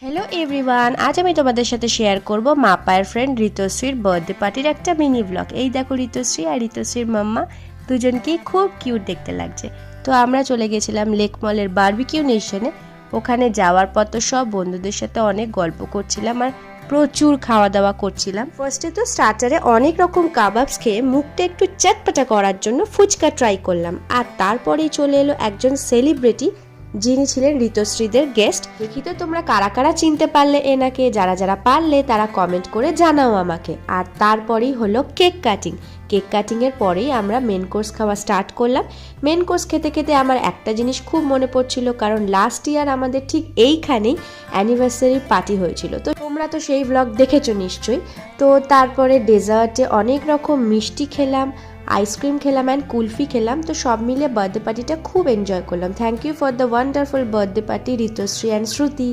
Hello everyone, আজ আমি তোমাদের সাথে শেয়ার করব মা পায়ের ফ্রেন্ড ঋতুশ্রীর বার্থডে পার্টির একটা মিনি ব্লগ। এই দেখো ঋতুশ্রী আর ঋতুশ্রীর মাম্মা দুজনকেই খুব কিউট দেখতে লাগছে। তো আমরা চলে গেছিলাম লেক মলের বারবিকিউ নেশনে। ওখানে যাওয়ার পর তো সব বন্ধুদের সাথে অনেক গল্প করছিলাম আর প্রচুর খাওয়া দাওয়া করছিলাম। ফার্স্টে তো স্টার্টারে অনেক রকম কাবাবস খেয়ে মুখটা একটু চটপটা করার জন্য ফুচকা ট্রাই করলাম। আর তারপরেই চলে এলো একজন সেলিব্রিটি যিনি ছিলেন ঋতুশ্রীদের গেস্ট। দেখি তো তোমরা কারা কারা চিনতে পারলে এনাকে, যারা যারা পারলে তারা কমেন্ট করে জানাও আমাকে। আর তারপরেই হলো কেক কাটিং। কেক কাটিংয়ের পরেই আমরা মেন কোর্স খাওয়া স্টার্ট করলাম। মেন কোর্স খেতে খেতে আমার একটা জিনিস খুব মনে পড়ছিল, কারণ লাস্ট ইয়ার আমাদের ঠিক এইখানেই অ্যানিভার্সারি পার্টি হয়েছিল। তো তোমরা তো সেই ব্লগ দেখেছো নিশ্চয়ই। তো তারপরে ডেজার্টে অনেক রকম মিষ্টি খেলাম, আইসক্রিম খেলাম অ্যান্ড কুলফি খেলাম। তো সব মিলে বার্থডে পার্টিটা খুব এনজয় করলাম। Thank you for the wonderful birthday party Ritushree and Shruti.